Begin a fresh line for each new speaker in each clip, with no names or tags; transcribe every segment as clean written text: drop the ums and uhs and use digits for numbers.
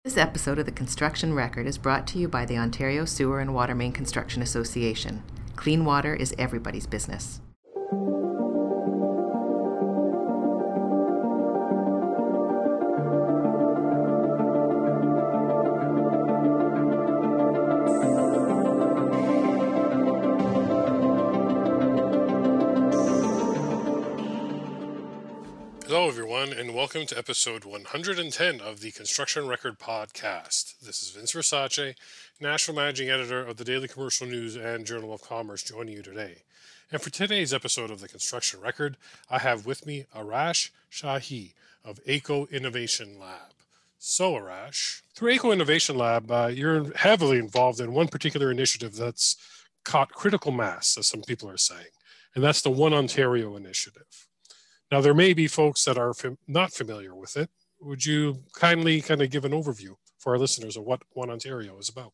This episode of the Construction Record is brought to you by the Ontario Sewer and Water Main Construction Association. Clean water is everybody's business.
Hello, everyone, and welcome to episode 110 of the Construction Record podcast. This is Vince Versace, National Managing Editor of the Daily Commercial News and Journal of Commerce, joining you today. And for today's episode of the Construction Record, I have with me Arash Shahi of AECO Innovation Lab. So, Arash, through AECO Innovation Lab, you're heavily involved in one particular initiative that's caught critical mass, as some people are saying, and that's the One Ontario initiative. Now, there may be folks that are not familiar with it. Would you kindly kind of give an overview for our listeners of what One Ontario is about?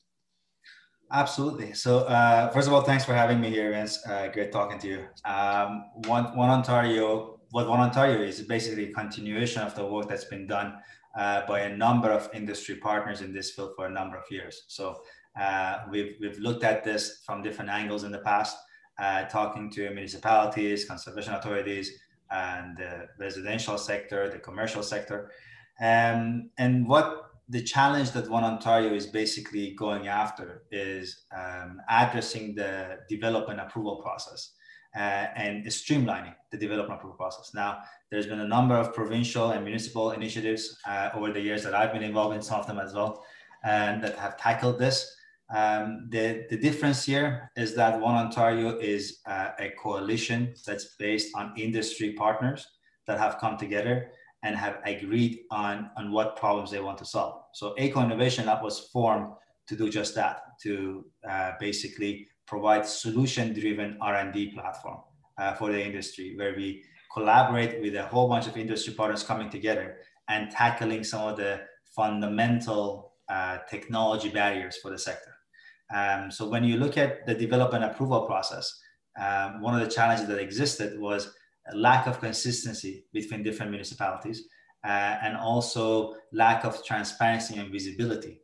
Absolutely. So, first of all, thanks for having me here, Vince. Great talking to you. One Ontario, what One Ontario is basically a continuation of the work that's been done by a number of industry partners in this field for a number of years. So, we've looked at this from different angles in the past, talking to municipalities, conservation authorities, and the residential sector, the commercial sector. And what the challenge that One Ontario is basically going after is addressing the development approval process and streamlining the development approval process. Now, there's been a number of provincial and municipal initiatives over the years that I've been involved in, some of them as well, that have tackled this. The difference here is that One Ontario is a coalition that's based on industry partners that have come together and have agreed on what problems they want to solve. So AECO Innovation Lab was formed to do just that, to basically provide solution-driven R&D platform for the industry, where we collaborate with a whole bunch of industry partners coming together and tackling some of the fundamental technology barriers for the sector. So when you look at the development approval process, one of the challenges that existed was a lack of consistency between different municipalities and also lack of transparency and visibility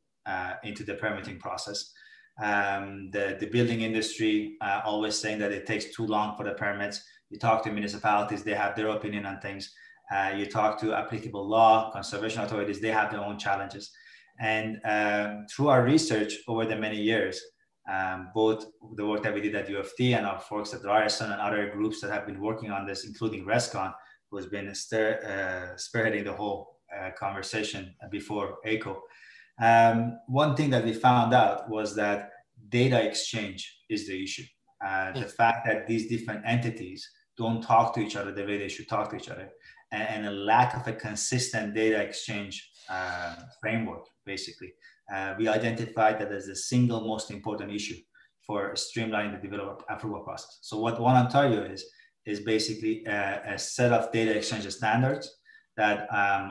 into the permitting process. The building industry always saying that it takes too long for the permits. You talk to municipalities, they have their opinion on things. You talk to applicable law, conservation authorities, they have their own challenges. And through our research over the many years, both the work that we did at U of T and our folks at Ryerson and other groups that have been working on this, including Rescon, who has been spearheading the whole conversation before AECO. One thing that we found out was that data exchange is the issue. The fact that these different entities don't talk to each other the way they should talk to each other, and a lack of a consistent data exchange framework, basically. We identified that as the single most important issue for streamlining the development approval process. So what One Ontario is basically a set of data exchange standards that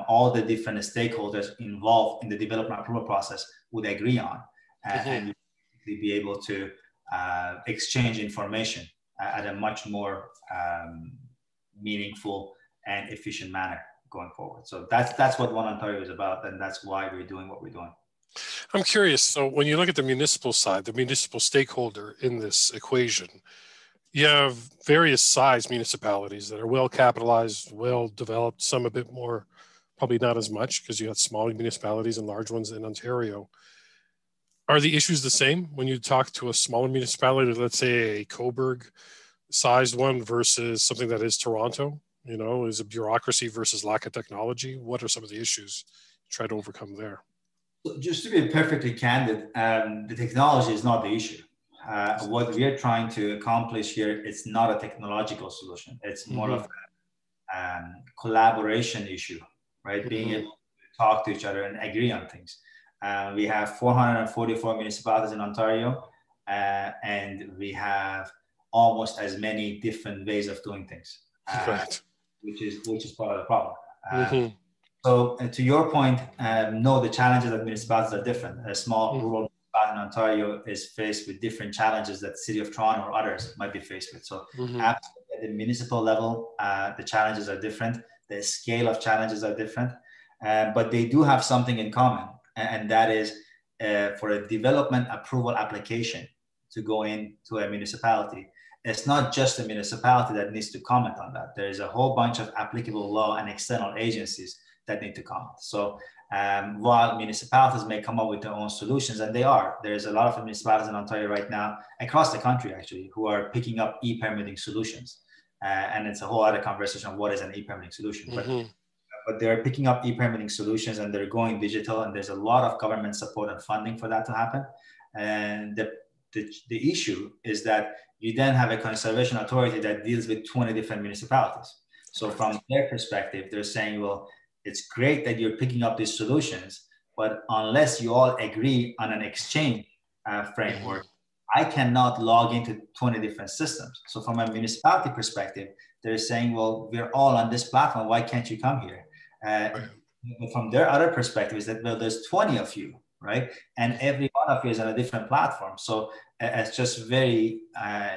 all the different stakeholders involved in the development approval process would agree on and be able to exchange information at a much more meaningful and efficient manner going forward. So that's what One Ontario is about, and that's why we're doing what we're doing.
I'm curious. So when you look at the municipal side, the municipal stakeholder in this equation, you have various size municipalities that are well capitalized, well developed, some a bit more, probably not as much because you have smaller municipalities and large ones in Ontario. Are the issues the same when you talk to a smaller municipality, let's say a Cobourg sized one versus something that is Toronto? You know, is it bureaucracy versus lack of technology? What are some of the issues you try to overcome there?
Just to be perfectly candid, the technology is not the issue. What we are trying to accomplish here, it's not a technological solution. It's more of a collaboration issue, right? Being able to talk to each other and agree on things. We have 444 municipalities in Ontario, and we have almost as many different ways of doing things,
right.
which is part of the problem. So to your point, no, the challenges of municipalities are different. A small rural municipality in Ontario is faced with different challenges that the City of Toronto or others might be faced with. So at the municipal level, the challenges are different. The scale of challenges are different, but they do have something in common. and that is for a development approval application to go into a municipality. It's not just the municipality that needs to comment on that. There is a whole bunch of applicable law and external agencies that need to comment. So while municipalities may come up with their own solutions, and there's a lot of municipalities in Ontario right now, across the country actually, who are picking up e-permitting solutions. And it's a whole other conversation of what is an e-permitting solution. But they're picking up e-permitting solutions and they're going digital, and there's a lot of government support and funding for that to happen. And the issue is that you then have a conservation authority that deals with 20 different municipalities. So from their perspective, they're saying, well, it's great that you're picking up these solutions, but unless you all agree on an exchange framework, I cannot log into 20 different systems. So from a municipality perspective, they're saying, well, we're all on this platform. Why can't you come here? From their other perspective is that, well, there's 20 of you, right? And every one of you is on a different platform. So it's just very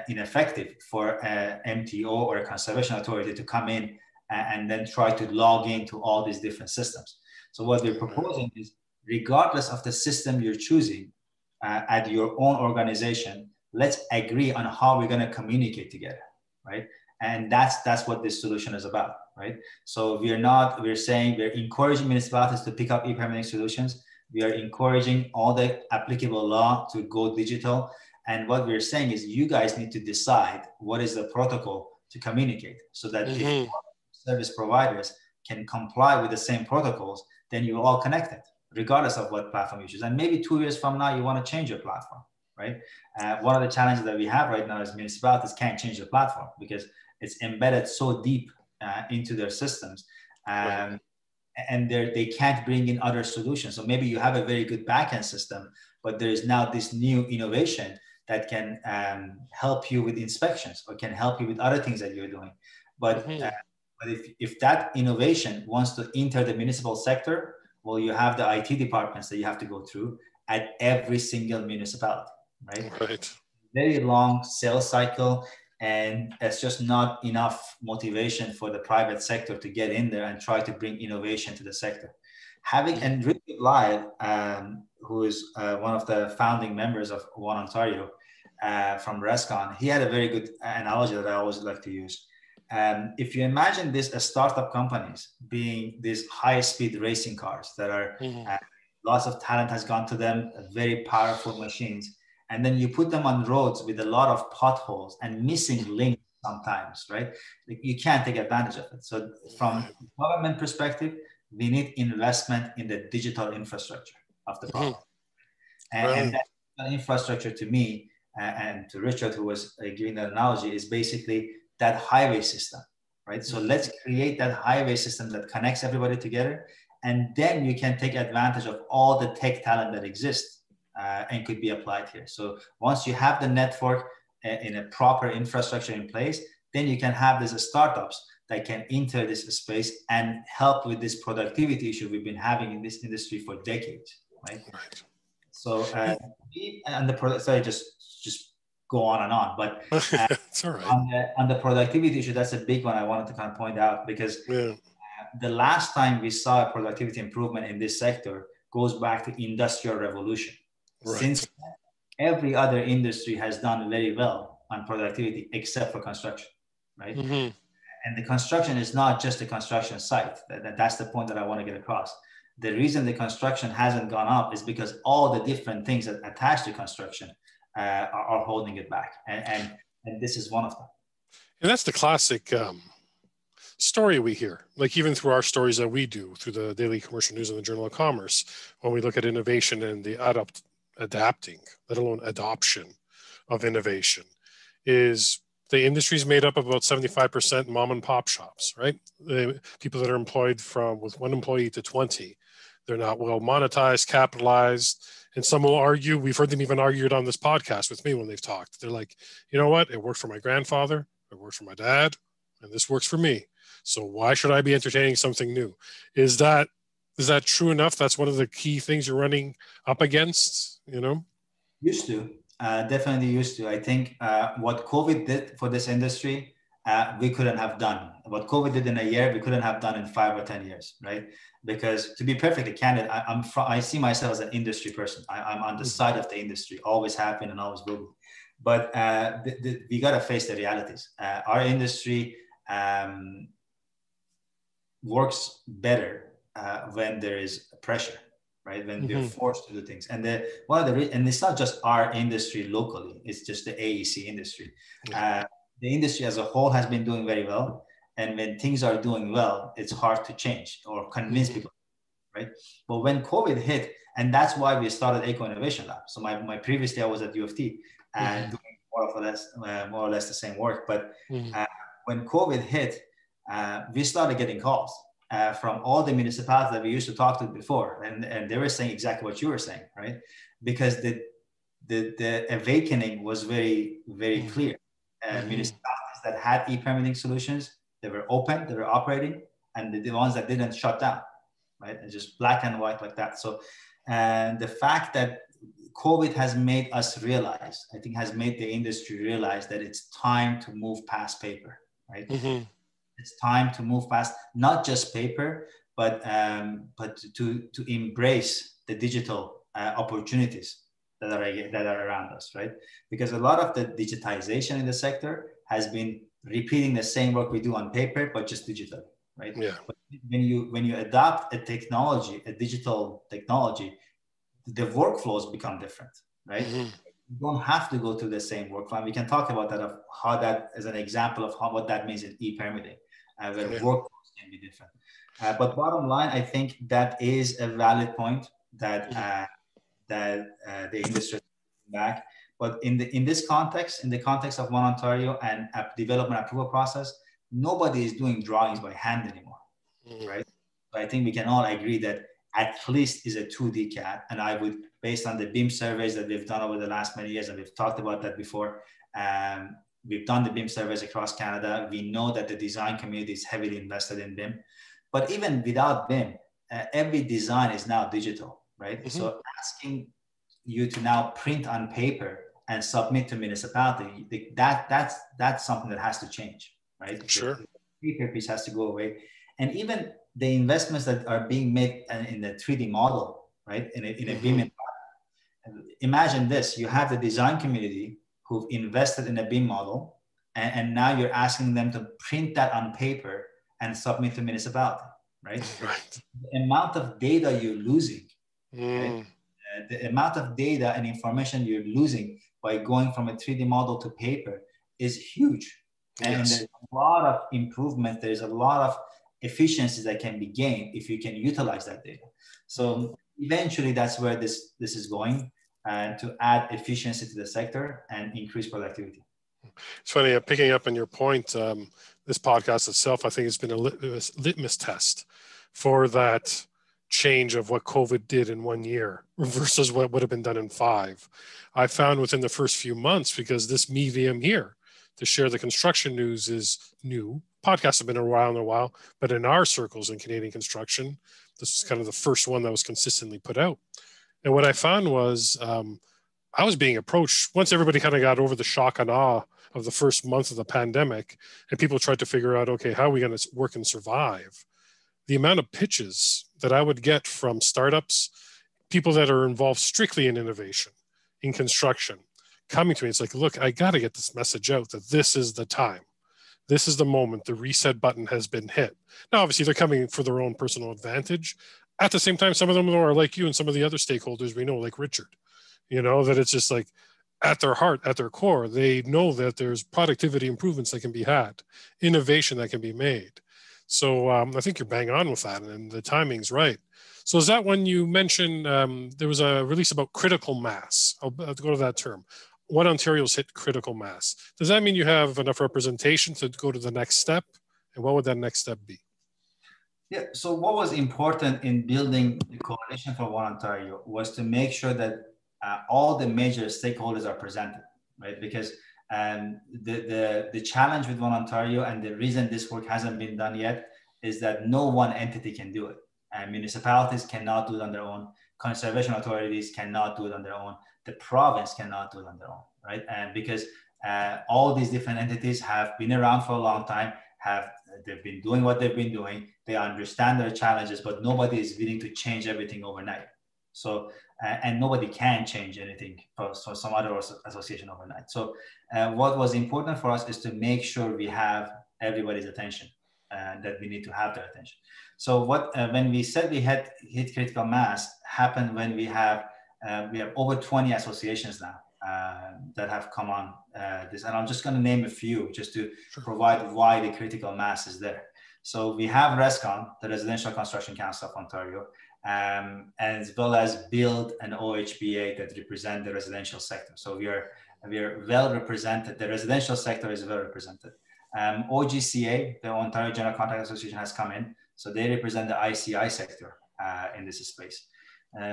ineffective for an MTO or a conservation authority to come in and then try to log into all these different systems. So what we're proposing is, regardless of the system you're choosing at your own organization, let's agree on how we're going to communicate together, right? And that's what this solution is about, right? So we're saying we're encouraging municipalities to pick up e-permitting solutions. We are encouraging all the applicable law to go digital. And what we're saying is, you guys need to decide what is the protocol to communicate, so that if service providers can comply with the same protocols, then you're all connected, regardless of what platform you choose. And maybe 2 years from now, you want to change your platform, right? One of the challenges that we have right now is municipalities can't change the platform because it's embedded so deep into their systems. And they can't bring in other solutions. So maybe you have a very good backend system, but there is now this new innovation that can help you with inspections or can help you with other things that you're doing. But if that innovation wants to enter the municipal sector, well, you have the IT departments that you have to go through at every single municipality, right? Very long sales cycle, and it's just not enough motivation for the private sector to get in there and try to bring innovation to the sector. And Richard Live, who is one of the founding members of One Ontario from Rescon, he had a very good analogy that I always like to use. If you imagine this as startup companies being these high-speed racing cars that are lots of talent has gone to them, very powerful machines, and then you put them on roads with a lot of potholes and missing links sometimes, right? Like, you can't take advantage of it. So from government perspective, we need investment in the digital infrastructure of the problem. And that infrastructure, to me and to Richard, who was giving the analogy, is basically that highway system, right? So let's create that highway system that connects everybody together. And then you can take advantage of all the tech talent that exists and could be applied here. So once you have the network in a proper infrastructure in place, then you can have these startups that can enter this space and help with this productivity issue we've been having in this industry for decades, right? So sorry, just go on and on, but
it's all right.
on the productivity issue, that's a big one I wanted to kind of point out, because the last time we saw a productivity improvement in this sector goes back to Industrial Revolution. Since then, every other industry has done very well on productivity except for construction, right? And the construction is not just a construction site. That's the point that I want to get across. The reason the construction hasn't gone up is because all the different things that attach to construction are holding it back. And this is one of them.
And that's the classic story we hear, like even through our stories that we do through the Daily Commercial News and the Journal of Commerce, when we look at innovation and the adapting, let alone adoption of innovation, is the industry is made up of about 75% mom and pop shops, right? The people that are employed with one employee to 20. They're not well monetized, capitalized. And some will argue, we've heard them even argued on this podcast with me when they've talked. They're like, you know what? It worked for my grandfather. It worked for my dad. And this works for me. So why should I be entertaining something new? Is that true enough? That's one of the key things you're running up against, you know?
Used to, definitely used to. I think what COVID did for this industry we couldn't have done. What COVID did in a year, we couldn't have done in 5 or 10 years, right? Because to be perfectly candid, I see myself as an industry person. I'm on the side of the industry, always have been and always will be. But we got to face the realities. Our industry works better when there is pressure, right? When we're forced to do things. And and it's not just our industry locally, it's just the AEC industry. The industry as a whole has been doing very well. And when things are doing well, it's hard to change or convince people, right? But when COVID hit, and that's why we started AECO Innovation Lab. So my previous day I was at U of T and doing more or less the same work. But when COVID hit, we started getting calls from all the municipalities that we used to talk to before. And they were saying exactly what you were saying, right? Because the awakening was very, very clear. Municipalities that had e-permitting solutions, they were open, they were operating, and the ones that didn't shut down, right? And just black and white like that. So, and the fact that COVID has made us realize, I think has made the industry realize that it's time to move past paper, right? It's time to move past not just paper, but to embrace the digital opportunities that are around us, right? Because a lot of the digitization in the sector has been repeating the same work we do on paper, but just digital, right?
Yeah.
But when you adopt a technology, a digital technology, the workflows become different, right? You don't have to go through the same workflow. We can talk about that, of how that is an example of what that means in e-permitting, where workflows can be different. But bottom line, I think that is a valid point that the industry is back. But in this context, in the context of One Ontario and a development approval process, nobody is doing drawings by hand anymore, right? So I think we can all agree that at least is a 2D CAD. And I would, based on the BIM surveys that we've done over the last many years, and we've talked about that before, we've done the BIM surveys across Canada. We know that the design community is heavily invested in BIM. But even without BIM, every design is now digital, right? So asking you to now print on paper and submit to municipality, that's something that has to change, right?
Sure.
The paper piece has to go away. And even the investments that are being made in the 3D model, right? In a BIM environment. Imagine this, you have the design community who've invested in a BIM model, and now you're asking them to print that on paper and submit to municipality, right?
Right.
The amount of data you're losing, right? The amount of data and information you're losing by going from a 3D model to paper is huge. And there's a lot of improvement. There's a lot of efficiencies that can be gained if you can utilize that data. So eventually that's where this is going, to add efficiency to the sector and increase productivity.
It's funny, picking up on your point, this podcast itself, I think, has been a litmus test for that change of what COVID did in 1 year versus what would have been done in 5. I found within the first few months, because this medium here to share the construction news is new. Podcasts have been around a while, but in our circles in Canadian construction, this was kind of the first one that was consistently put out. And what I found was I was being approached once everybody kind of got over the shock and awe of the first month of the pandemic, and people tried to figure out, okay, how are we going to work and survive? The amount of pitches that I would get from startups, people that are involved strictly in innovation, in construction, coming to me, it's like, look, I got to get this message out that this is the time. This is the moment. The reset button has been hit. Now, obviously, they're coming for their own personal advantage. At the same time, some of them are like you and some of the other stakeholders we know, like Richard, that it's just like at their heart, at their core, they know that there's productivity improvements that can be had, innovation that can be made. So I think you're bang on with that, and the timing's right. So is that when you mentioned there was a release about critical mass? I'll go to that term. One Ontario's hit critical mass. Does that mean you have enough representation to go to the next step? And what would that next step be?
Yeah, so what was important in building the coalition for One Ontario was to make sure that all the major stakeholders are presented, right? Because the challenge with One Ontario, and the reason this work hasn't been done yet, is that no one entity can do it. And municipalities cannot do it on their own. Conservation authorities cannot do it on their own. The province cannot do it on their own, right? And because All these different entities have been around for a long time, they've been doing what they've been doing. They understand their challenges, but nobody is willing to change everything overnight. So, and nobody can change anything for some other association overnight. So what was important for us is to make sure we have everybody's attention, that we need to have their attention. So when we said we had hit critical mass happened when we have over 20 associations now that have come on this. And I'm just going to name a few just to provide why the critical mass is there. So we have RESCON, the Residential Construction Council of Ontario, as well as BUILD and OHBA that represent the residential sector. So we are well represented. The residential sector is well represented. OGCA, the Ontario General Contractor Association, has come in. So they represent the ICI sector in this space.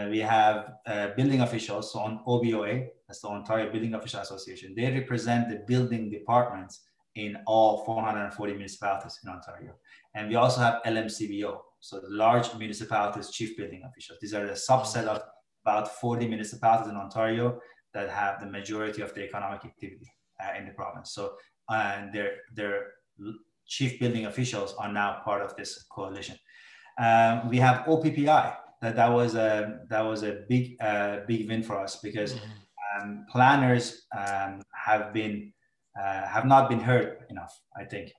We have building officials, so on OBOA, that's the Ontario Building Official Association. They represent the building departments in all 440 municipalities in Ontario. And we also have LMCBO, so the large municipalities chief building officials. These are the subset of about 40 municipalities in Ontario that have the majority of the economic activity in the province. So their chief building officials are now part of this coalition. We have OPPI. That was a big win for us because planners have not been heard enough, I think,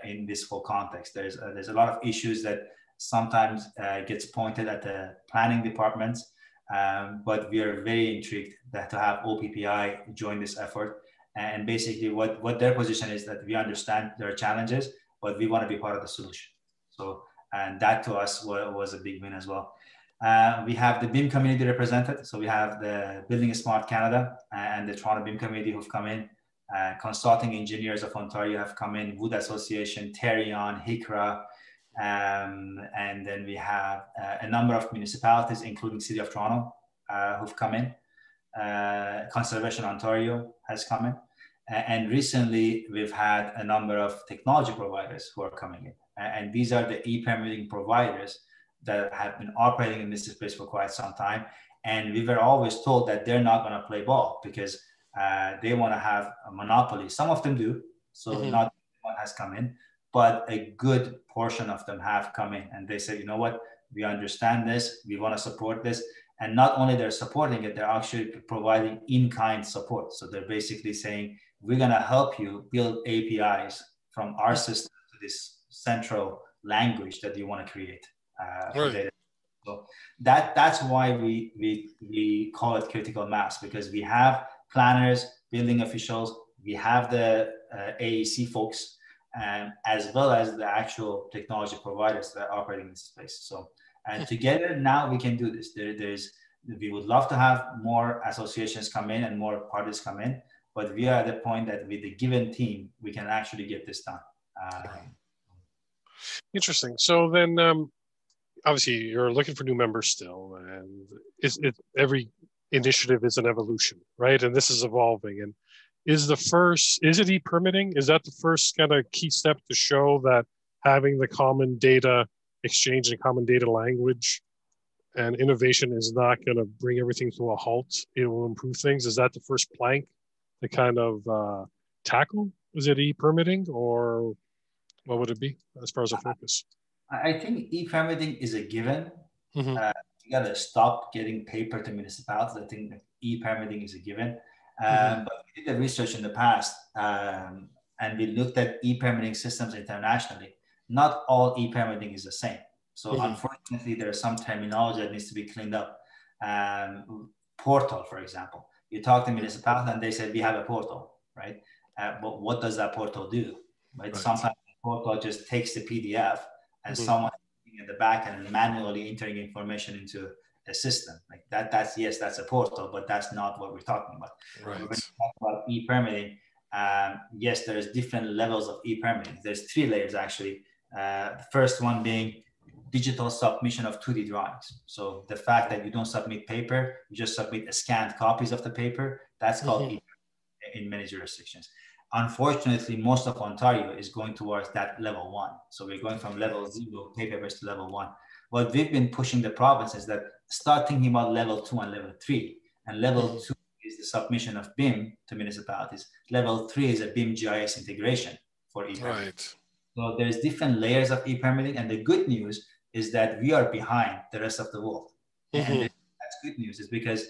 in this whole context. There's a lot of issues that sometimes gets pointed at the planning departments, but we are very intrigued to have OPPI join this effort. And basically what their position is that we understand their challenges, but we want to be part of the solution. So, and that to us was a big win as well. We have the BIM community represented. So we have the Building Smart Canada and the Toronto BIM community who've come in. Consulting Engineers of Ontario have come in, Wood Association, Terion, HICRA, and then we have a number of municipalities, including City of Toronto, who've come in. Conservation Ontario has come in. And recently, we've had a number of technology providers who are coming in. And these are the e-permitting providers that have been operating in this space for quite some time. And we were always told that they're not going to play ball because they want to have a monopoly. Some of them do, so not everyone has come in, but a good portion of them have come in. And they said, you know what, we understand this, we want to support this. And not only they're supporting it, they're actually providing in-kind support. So they're basically saying, we're going to help you build APIs from our system to this central language that you want to create for data. So that's why we call it critical mass, because we have planners, building officials, we have the AEC folks, as well as the actual technology providers that are operating in this space. So, and together now we can do this. We would love to have more associations come in and more parties come in, but we are at the point that with the given team, we can actually get this done.
Interesting. So then, obviously, you're looking for new members still, and every initiative is an evolution, right? And this is evolving. And is it e-permitting? Is that the first kind of key step to show that having the common data exchange and common data language and innovation is not going to bring everything to a halt? It will improve things. Is that the first plank to kind of tackle? Is it e-permitting, or what would it be as far as a focus?
I think e-permitting is a given. You got to stop getting paper to municipalities. I think e-permitting is a given. But we did the research in the past, and we looked at e-permitting systems internationally. Not all e-permitting is the same. So unfortunately, there is some terminology that needs to be cleaned up. Portal, for example. You talk to municipalities and they say, we have a portal, right? But what does that portal do? Right? Sometimes the portal just takes the PDF and someone in the back and manually entering information into a system. Like that's a portal, but that's not what we're talking about.
Right.
When we talk about e-permitting, yes, there's different levels of e-permitting. There's 3 layers actually. The first one being digital submission of 2D drawings. So the fact that you don't submit paper, you just submit scanned copies of the paper, that's called e-permitting in many jurisdictions. Unfortunately, most of Ontario is going towards that level 1. So we're going from level 0 paper-based to level 1. What we've been pushing the province is that start thinking about level 2 and level 3. And level 2 is the submission of BIM to municipalities. Level 3 is a BIM GIS integration for e-permitting.
Right.
So there's different layers of e-permitting, and the good news is that we are behind the rest of the world. And that's good news, is because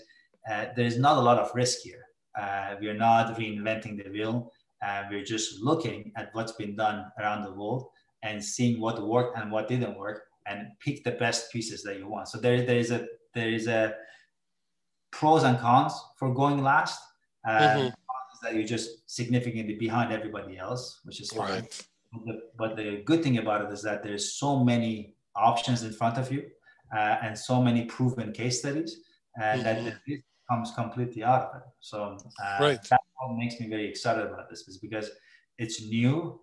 there's not a lot of risk here. We're not reinventing the wheel. We're just looking at what's been done around the world and seeing what worked and what didn't work, and pick the best pieces that you want. So there is a pros and cons for going last. Is that you're just significantly behind everybody else, which is fine.
Right.
But the good thing about it is that there's so many options in front of you, and so many proven case studies, that the risk comes completely out of it. So that's what makes me very excited about this, is because it's new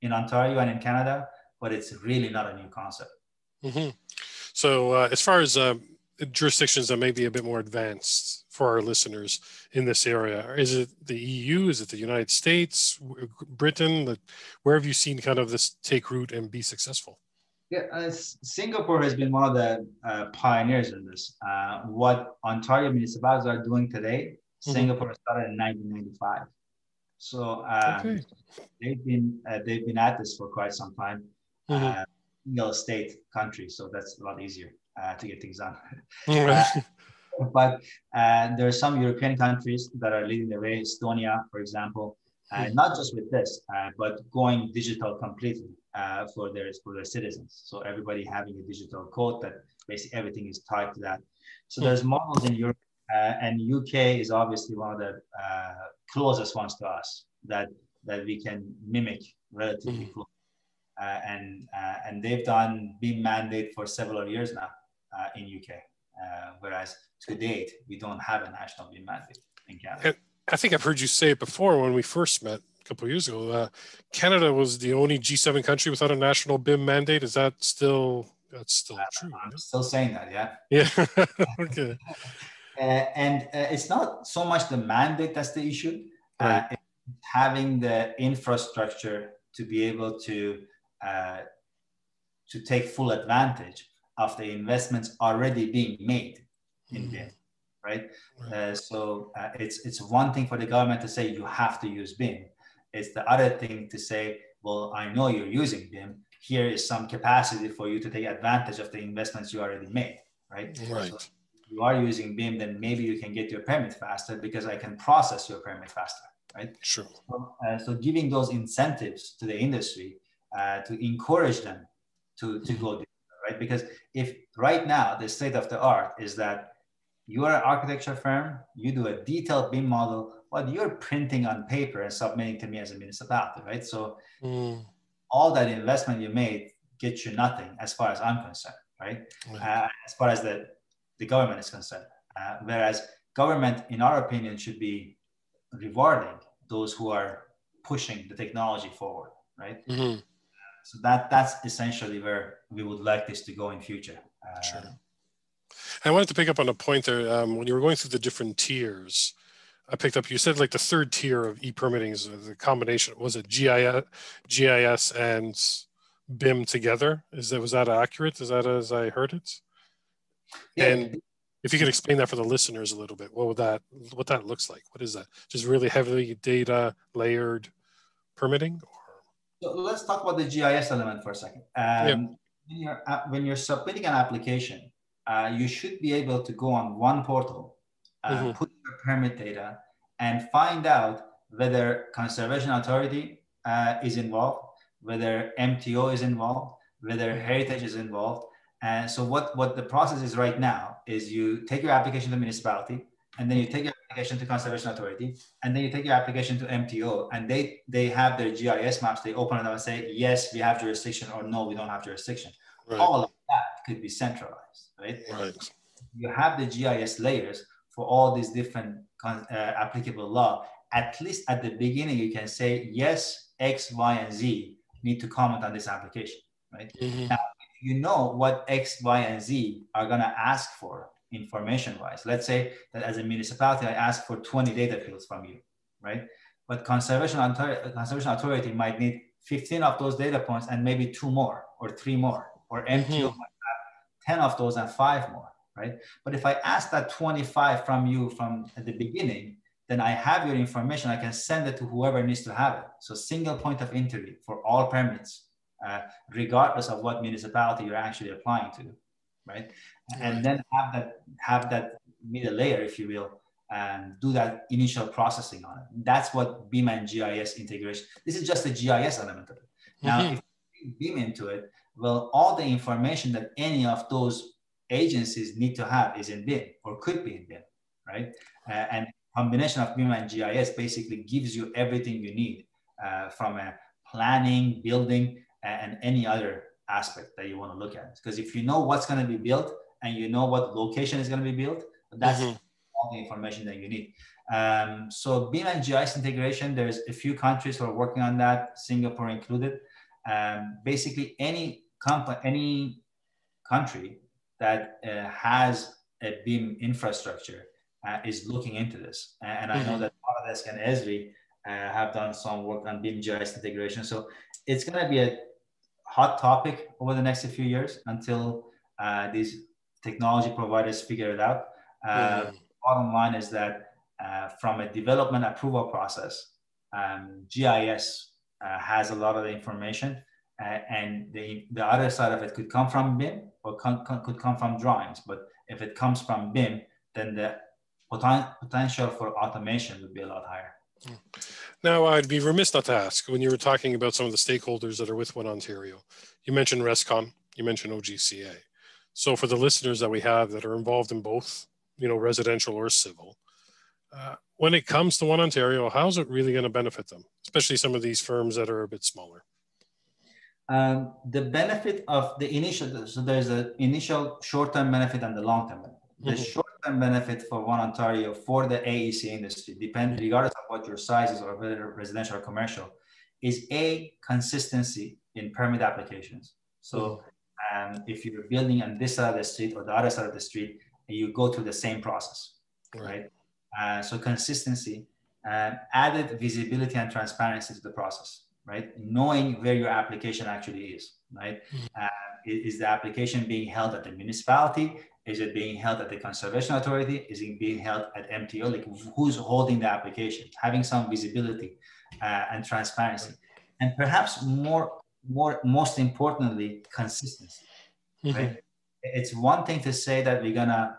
in Ontario and in Canada, but it's really not a new concept.
So as far as jurisdictions that may be a bit more advanced for our listeners in this area, is it the EU? Is it the United States, Britain? Where have you seen kind of this take root and be successful?
Yeah, Singapore has been one of the pioneers in this. What Ontario municipalities are doing today, Singapore started in 1995. So they've been at this for quite some time. Single state country, so that's a lot easier to get things done. But there are some European countries that are leading the way. Estonia, for example, not just with this, but going digital completely for their citizens. So everybody having a digital code that basically everything is tied to that. So there's models in Europe, and UK is obviously one of the closest ones to us that we can mimic relatively close. And they've done BIM mandate for several years now in UK, whereas to date we don't have a national BIM mandate in Canada.
And I think I've heard you say it before when we first met a couple of years ago. Canada was the only G7 country without a national BIM mandate. Is that still true?
I'm still saying that, yeah.
Yeah. Okay.
And it's not so much the mandate that's the issue. It's having the infrastructure to be able to take full advantage of the investments already being made in BIM, right? So it's one thing for the government to say you have to use BIM. It's the other thing to say, well, I know you're using BIM. Here is some capacity for you to take advantage of the investments you already made, right?
Right.
So if you are using BIM, then maybe you can get your permit faster because I can process your permit faster, right?
Sure.
So giving those incentives to the industry to encourage them to go digital, right? Because if right now the state of the art is that you are an architecture firm, you do a detailed BIM model, but you're printing on paper and submitting to me as a municipality, right? So all that investment you made gets you nothing as far as I'm concerned, right? As far as the government is concerned. Whereas government, in our opinion, should be rewarding those who are pushing the technology forward, right? So that's essentially where we would like this to go in future.
Sure. I wanted to pick up on a point there. When you were going through the different tiers, I picked up, you said like the third tier of e-permitting is the combination, was it GIS and BIM together? Was that accurate? Is that as I heard it? Yeah. And if you could explain that for the listeners a little bit, what that looks like? What is that? Just really heavily data layered permitting?
So let's talk about the GIS element for a second. When you're submitting an application, you should be able to go on one portal, put your permit data, and find out whether Conservation Authority is involved, whether MTO is involved, whether Heritage is involved. And so what the process is right now is you take your application to the municipality, and then you take your application to Conservation Authority, and then you take your application to MTO, and they have their GIS maps. They open it up and say, yes, we have jurisdiction, or no, we don't have jurisdiction.
Right.
All of that could be centralized, right?
Right.
You have the GIS layers for all these different applicable law. At least at the beginning, you can say, yes, X, Y, and Z need to comment on this application, right? Now, you know what X, Y, and Z are going to ask for information-wise. Let's say that as a municipality, I ask for 20 data fields from you, right? But Conservation Authority might need 15 of those data points and maybe 2 more or 3 more, or MTO might have 10 of those and 5 more, right? But if I ask that 25 from you from at the beginning, then I have your information. I can send it to whoever needs to have it. So single point of entry for all permits, regardless of what municipality you're actually applying to, right? And then have that middle layer, if you will, and do that initial processing on it. That's what BIM and GIS integration. This is just the GIS element of it. Now, if you BIM into it, well, all the information that any of those agencies need to have is in BIM or could be in BIM, right? And combination of BIM and GIS basically gives you everything you need from a planning, building, and any other aspect that you want to look at. Because if you know what's going to be built and you know what location is going to be built, that's all the information that you need. So BIM and GIS integration, there's a few countries who are working on that, Singapore included. Basically, any country that has a BIM infrastructure is looking into this. And I know that Autodesk and Esri have done some work on BIM GIS integration. So it's going to be a hot topic over the next few years until these technology providers figure it out. Bottom line is that from a development approval process, GIS has a lot of the information, and the other side of it could come from BIM or could come from drawings. But if it comes from BIM, then the potential for automation would be a lot higher.
Now, I'd be remiss not to ask, when you were talking about some of the stakeholders that are with One Ontario, you mentioned RESCOM, you mentioned OGCA. So for the listeners that we have that are involved in both, residential or civil, when it comes to One Ontario, how's it really going to benefit them, especially some of these firms that are a bit smaller?
The benefit of the initial, so there's an initial short-term benefit and the long-term benefit. The short-term benefit for One Ontario for the AEC industry, regardless of what your size is or whether residential or commercial, is consistency in permit applications. So if you're building on this side of the street or the other side of the street, you go through the same process, right? So consistency, added visibility and transparency to the process, right? Knowing where your application actually is, right? Is the application being held at the municipality? Is it being held at the Conservation Authority? Is it being held at MTO? Like, who's holding the application? Having some visibility and transparency, and perhaps most importantly, consistency. Right? It's one thing to say that we're gonna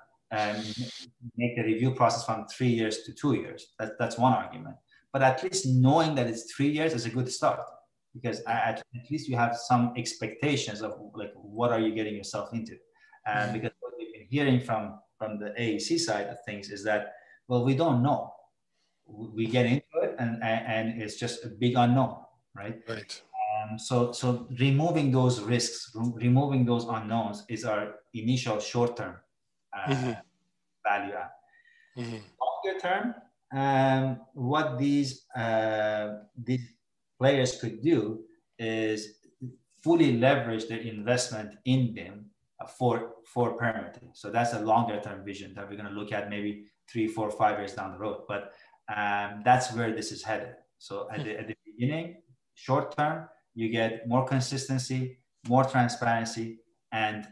make the review process from 3 years to 2 years. That's one argument. But at least knowing that it's 3 years is a good start, because at least you have some expectations of like, what are you getting yourself into? Because what we've been hearing from the AEC side of things is that, well, we don't know. We get into it and it's just a big unknown, right? So removing those risks, removing those unknowns is our initial short-term value add. Longer term, what these players could do is fully leverage their investment in BIM for permitting. So that's a longer term vision that we're going to look at maybe 3, 4, 5 years down the road. But that's where this is headed. So at the beginning, short term, you get more consistency, more transparency, and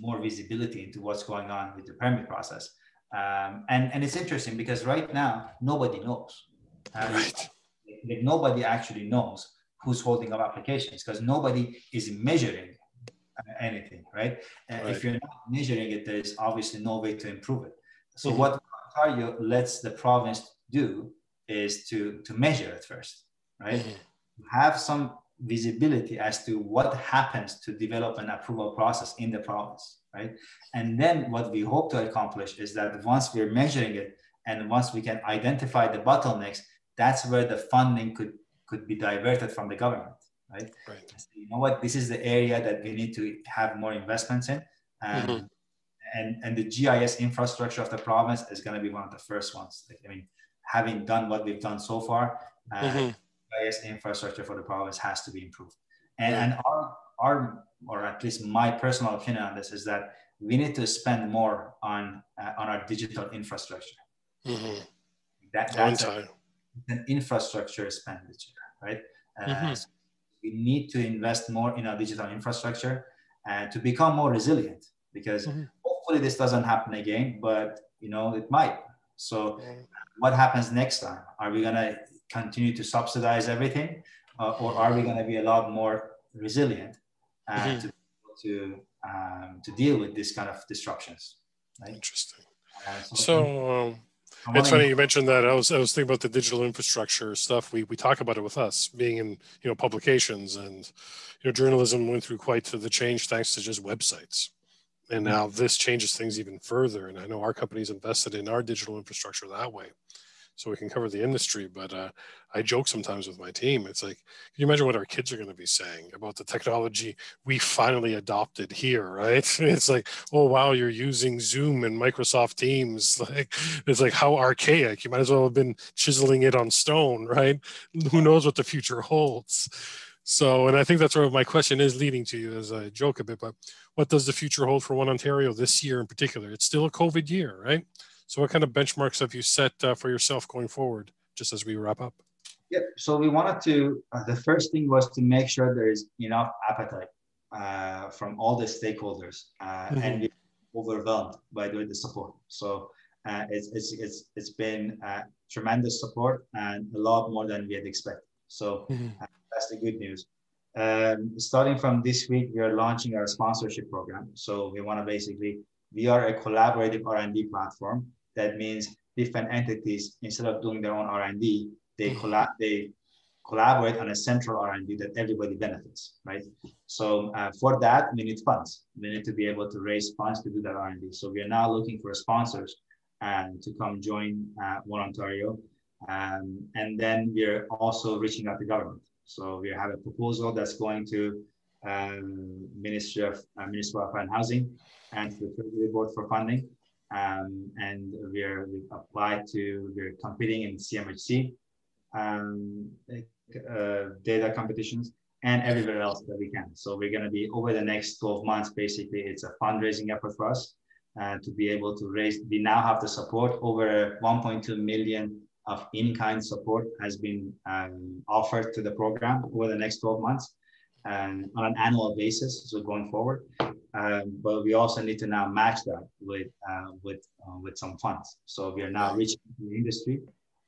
more visibility into what's going on with the permit process. And it's interesting because right now, nobody knows. Nobody actually knows who's holding up applications because nobody is measuring anything, right? If you're not measuring it, there's obviously no way to improve it. So what Ontario lets the province do is to measure it first, right? Have some visibility as to what happens to develop an approval process in the province, right? And then what we hope to accomplish is that once we're measuring it and once we can identify the bottlenecks, that's where the funding could be diverted from the government, right? So, you know what, this is the area that we need to have more investments in. And the GIS infrastructure of the province is going to be one of the first ones. Like, I mean, having done what we've done so far, GIS infrastructure for the province has to be improved. And our, or at least my personal opinion on this is that we need to spend more on our digital infrastructure. That's an infrastructure expenditure, right? So we need to invest more in our digital infrastructure to become more resilient, because hopefully this doesn't happen again, but it might. So what happens next time? Are we going to continue to subsidize everything, or are we going to be a lot more resilient to deal with this kind of disruptions? Right?
Interesting.
So
it's funny you mentioned that. I was thinking about the digital infrastructure stuff. We talk about it with us being in publications, and journalism went through quite the change thanks to just websites. And now this changes things even further. And I know our company's invested in our digital infrastructure that way, so we can cover the industry. But I joke sometimes with my team. It's like, can you imagine what our kids are going to be saying about the technology we finally adopted here, right? It's like, oh, wow, you're using Zoom and Microsoft Teams. Like, it's like, how archaic. You might as well have been chiseling it on stone, right? Who knows what the future holds? So, and I think that's where my question is leading to you as I joke a bit, but what does the future hold for One Ontario this year in particular? It's still a COVID year, right? So what kind of benchmarks have you set for yourself going forward, just as we wrap up?
Yeah, so we wanted to, the first thing was to make sure there is enough appetite from all the stakeholders and be overwhelmed by the support. So it's been tremendous support and a lot more than we had expected. So that's the good news. Starting from this week, we are launching our sponsorship program. So we want to we are a collaborative R&D platform. That means different entities, instead of doing their own R&D, they collaborate on a central R&D that everybody benefits, right? So for that, we need funds. We need to be able to raise funds to do that R&D. So we are now looking for sponsors to come join One Ontario. And then we're also reaching out to government. So we have a proposal that's going to Ministry of Municipal Affairs and Housing and to the Treasury Board for funding. And we're competing in CMHC data competitions and everywhere else that we can. So we're going to be over the next 12 months, basically, it's a fundraising effort for us to be able to raise. We now have the support. Over 1.2 million of in-kind support has been offered to the program over the next 12 months and on an annual basis, so going forward. But we also need to now match that with some funds. So we are now reaching the industry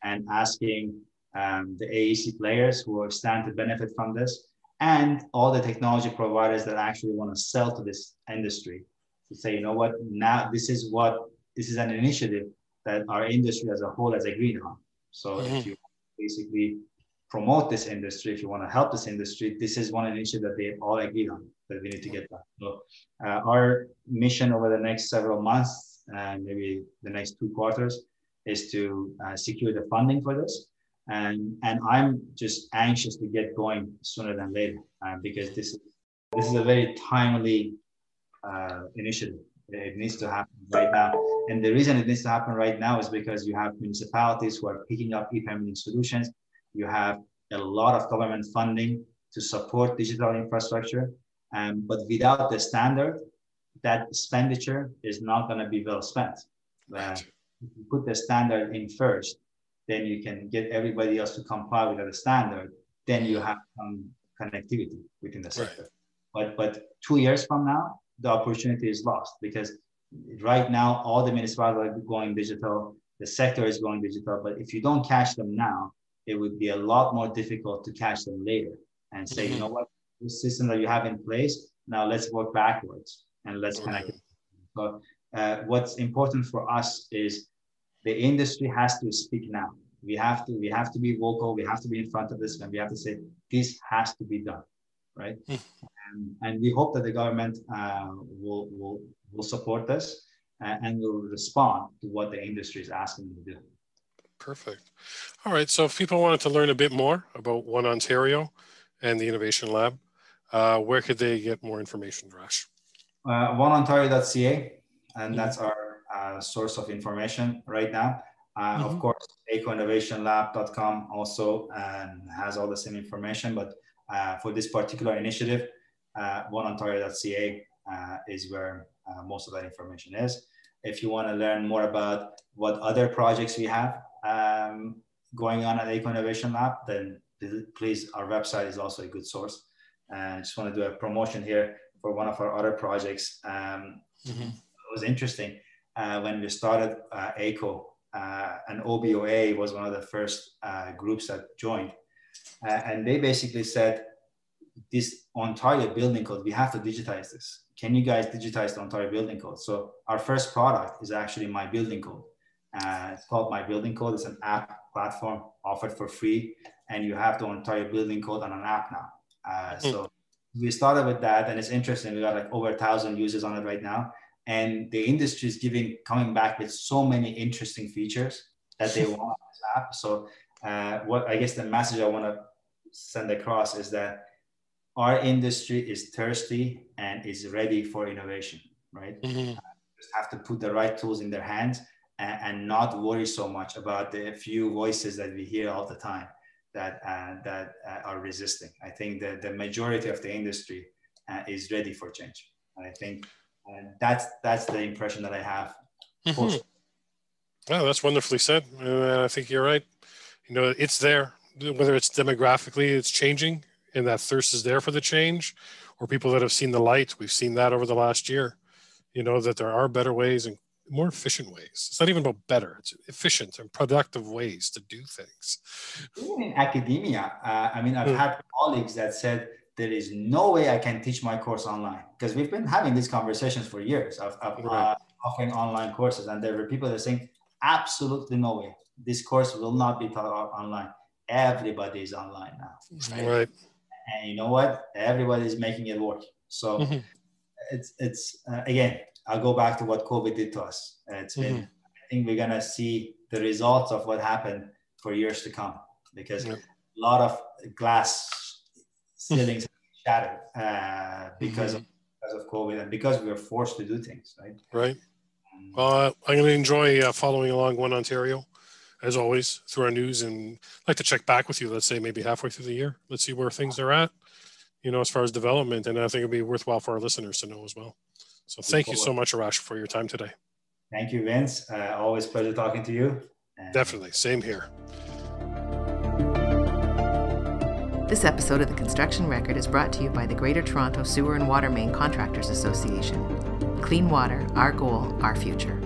and asking the AEC players who stand to benefit from this and all the technology providers that actually want to sell to this industry to say, you know what, now this is an initiative that our industry as a whole has agreed on. So if you basically promote this industry, if you want to help this industry, this is one initiative that they all agreed on that we need to get done. So our mission over the next several months and maybe the next 2 quarters is to secure the funding for this. And I'm just anxious to get going sooner than later because this is a very timely initiative. It needs to happen right now. And the reason it needs to happen right now is because you have municipalities who are picking up e-permitting solutions. You have a lot of government funding to support digital infrastructure. But without the standard, that expenditure is not going to be well spent. If you put the standard in first, then you can get everybody else to comply with the standard. Then you have some connectivity within the sector. But 2 years from now, the opportunity is lost because right now, all the municipalities are going digital. The sector is going digital. But if you don't catch them now, it would be a lot more difficult to catch them later and say, you know what, this system that you have in place, now let's work backwards and let's connect it. So what's important for us is the industry has to speak now. We have to be vocal. We have to be in front of this, and we have to say this has to be done, right? And we hope that the government will support this and will respond to what the industry is asking them to do.
Perfect. All right. So if people wanted to learn a bit more about One Ontario and the Innovation Lab, where could they get more information, Arash?
OneOntario.ca, and that's our source of information right now. Of course, AECOinnovationlab.com also has all the same information, but for this particular initiative, OneOntario.ca is where most of that information is. If you want to learn more about what other projects we have going on at AECO Innovation Lab, then please, our website is also a good source. I just want to do a promotion here. for one of our other projects. It was interesting when we started AECO, and OBOA was one of the first groups that joined. And they basically said, this Ontario building code, we have to digitize this. Can you guys digitize the Ontario building code? So our first product is actually My Building Code. It's called My Building Code. It's an app platform offered for free, and you have the Ontario building code on an app now. So we started with that, and it's interesting. We got like over 1,000 users on it right now, and the industry is coming back with so many interesting features that they want on this app. So what I guess the message I want to send across is that our industry is thirsty and is ready for innovation, right? Just have to put the right tools in their hands and not worry so much about the few voices that we hear all the time that are resisting. I think that the majority of the industry is ready for change. And I think that's the impression that I have.
Oh, that's wonderfully said. I think you're right. You know, it's there, whether it's demographically, it's changing, and that thirst is there for the change, or people that have seen the light. We've seen that over the last year, you know, that there are better ways and more efficient ways. It's not even about better, it's efficient and productive ways to do things.
Even in academia, I mean, I've had colleagues that said, there is no way I can teach my course online, because we've been having these conversations for years of offering online courses. And there were people that are saying, absolutely no way. This course will not be taught online. Everybody is online now. Right? And you know what? Everybody is making it work. So it's again, I'll go back to what COVID did to us. It's been, I think we're going to see the results of what happened for years to come, because a lot of glass ceilings shattered because of COVID, and because we were forced to do things, right? Well,
I'm going to enjoy following along One Ontario, as always, through our news, and I'd like to check back with you, let's say maybe halfway through the year. Let's see where things are at, you know, as far as development. And I think it'd be worthwhile for our listeners to know as well. So thank you so much, Arash, for your time today.
Thank you, Vince. Always a pleasure talking to you.
Definitely. Same here.
This episode of The Construction Record is brought to you by the Greater Toronto Sewer and Water Main Contractors Association. Clean water, our goal, our future.